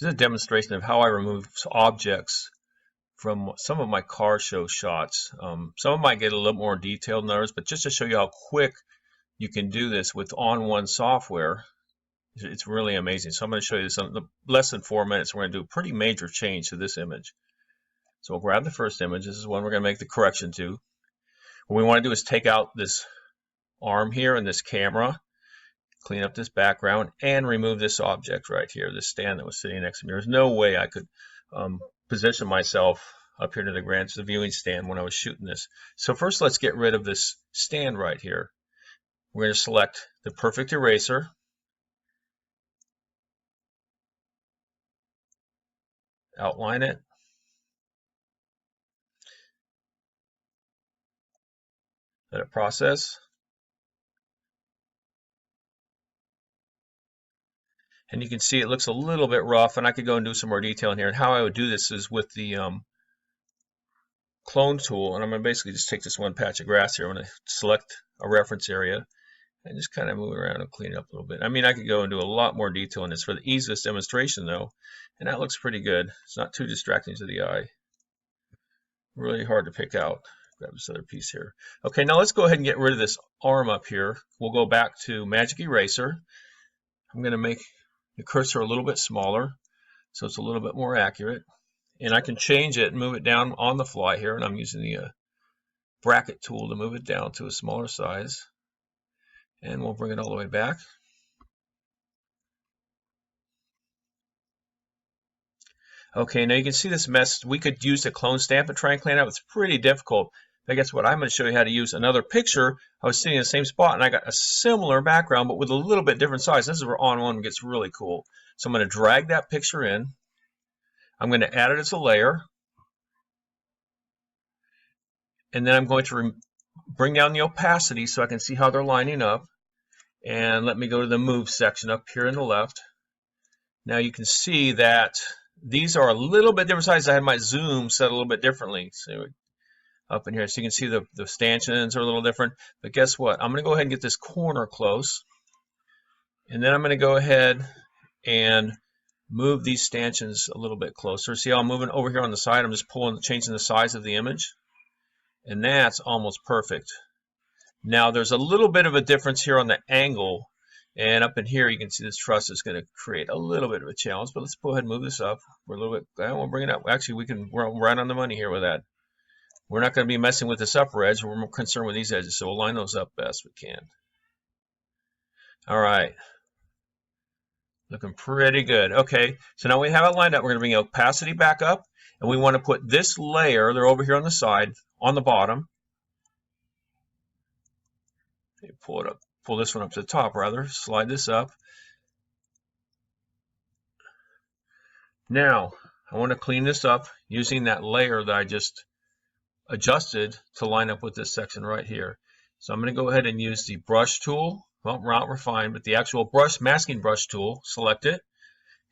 This is a demonstration of how I remove objects from some of my car show shots. Some of them might get a little more detailed than others, but just to show you how quick you can do this with On1 software, it's really amazing. So I'm going to show you this in less than 4 minutes. We're going to do a pretty major change to this image. So we'll grab the first image. This is one we're going to make the correction to. What we want to do is take out this arm here and this camera, clean up this background, and remove this object right here, this stand that was sitting next to me. There's no way I could position myself up here to the viewing stand when I was shooting this. So first let's get rid of this stand right here. We're going to select the perfect eraser. Outline it. Let it process. And you can see it looks a little bit rough, and I could go and do some more detail in here. And how I would do this is with the clone tool, and I'm going to basically just take this one patch of grass here. I'm going to select a reference area and just kind of move it around and clean it up a little bit. I mean, I could go and do a lot more detail in this for the ease of this demonstration, though, and that looks pretty good. It's not too distracting to the eye. Really hard to pick out. Grab this other piece here. Okay, now let's go ahead and get rid of this arm up here. We'll go back to Magic Eraser. I'm going to make the cursor a little bit smaller so it's a little bit more accurate. And I can change it and move it down on the fly here. And I'm using the bracket tool to move it down to a smaller size. And we'll bring it all the way back. Okay, now you can see this mess. We could use a clone stamp and try and clean it up. It's pretty difficult. But guess what? I'm going to show you how to use another picture. I was sitting in the same spot and I got a similar background but with a little bit different size. This is where On1 gets really cool. So I'm going to drag that picture in. I'm going to add it as a layer. And then I'm going to bring down the opacity so I can see how they're lining up. And let me go to the move section up here on the left. Now you can see that these are a little bit different sizes. I had my zoom set a little bit differently. So up in here, so you can see the stanchions are a little different. But guess what? I'm going to go ahead and get this corner close. And then I'm going to go ahead and move these stanchions a little bit closer. See how I'm moving over here on the side? I'm just changing the size of the image. And that's almost perfect. Now there's a little bit of a difference here on the angle. And up in here, you can see this truss is going to create a little bit of a challenge. But let's go ahead and move this up. We're a little bit, I won't bring it up. Actually, we're right on the money here with that. We're not going to be messing with this upper edge. We're more concerned with these edges. So we'll line those up best we can. All right. Looking pretty good. Okay, so now we have it lined up. We're going to bring the opacity back up. And we want to put this layer, they're over here on the side, on the bottom. Pull it up. Pull this one up to the top, rather. Slide this up. Now, I want to clean this up using that layer that I just adjusted to line up with this section right here. So I'm going to go ahead and use the brush tool. Well, not refined, but the actual masking brush tool. Select it.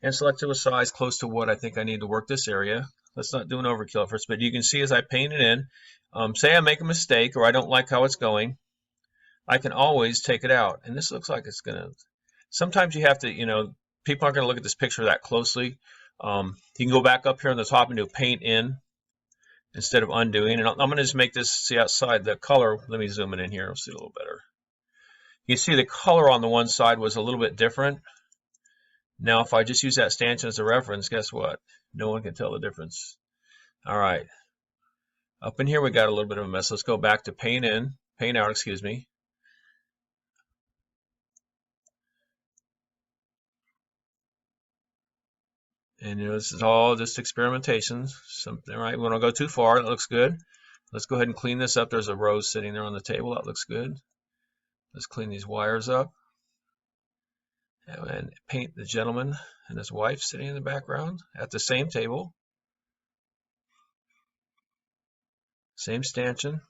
And select to a size close to what I think I need to work this area. Let's not do an overkill at first, but you can see as I paint it in, say I make a mistake or I don't like how it's going, I can always take it out. And this looks like it's going to, sometimes you have to, people aren't going to look at this picture that closely. You can go back up here on the top and do paint in instead of undoing. And I'm going to just make this, see outside the color, let me zoom it in here, I'll see it a little better. You see the color on the one side was a little bit different. Now if I just use that stanchion as a reference, guess what? No one can tell the difference. All right. Up in here we got a little bit of a mess. Let's go back to paint out, excuse me. And this is all just experimentations. Something, right? We don't go too far. That looks good. Let's go ahead and clean this up. There's a rose sitting there on the table. That looks good. Let's clean these wires up. And paint the gentleman and his wife sitting in the background at the same table. Same stanchion.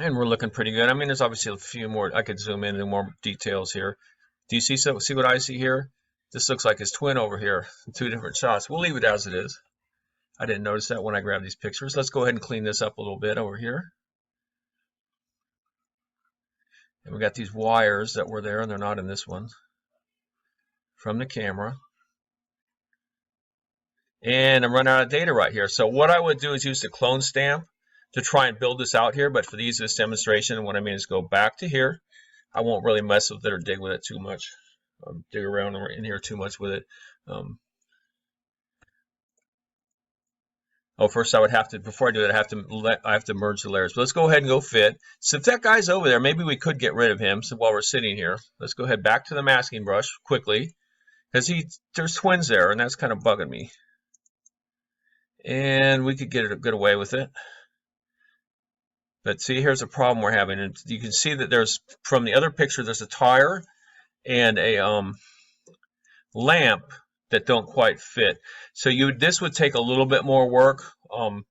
And we're looking pretty good. I mean, there's obviously a few more. I could zoom in and more details here. Do you see what I see here? This looks like his twin over here. Two different shots. We'll leave it as it is. I didn't notice that when I grabbed these pictures. Let's go ahead and clean this up a little bit over here. And we got these wires that were there, and they're not in this one. from the camera. And I'm running out of data right here. So what I would do is use the clone stamp to try and build this out here. But for the ease of this demonstration, what I mean is go back to here. I won't really mess with it or dig with it too much. Dig around in here too much with it. First I would have to, before I do that, I have to merge the layers. But let's go ahead and go fit. So if that guy's over there, maybe we could get rid of him. So while we're sitting here, let's go ahead back to the masking brush quickly, because there's twins there, and that's kind of bugging me. And we could get away with it. But see, here's a problem we're having. And you can see that there's, from the other picture, there's a tire and a lamp that don't quite fit. So this would take a little bit more work. I'm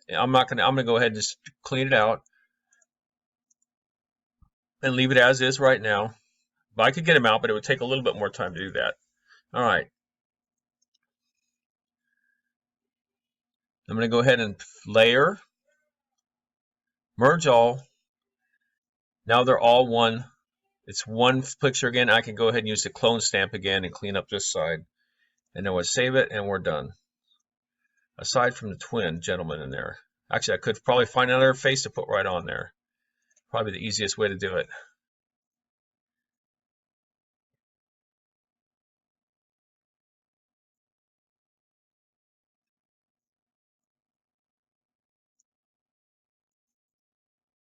gonna go ahead and just clean it out and leave it as is right now. But I could get them out, but it would take a little bit more time to do that. All right. I'm gonna go ahead and layer, merge all. Now they're all one. It's one picture again. I can go ahead and use the clone stamp again and clean up this side. And then we'll save it, and we're done. Aside from the twin gentleman in there. Actually, I could probably find another face to put right on there. Probably the easiest way to do it.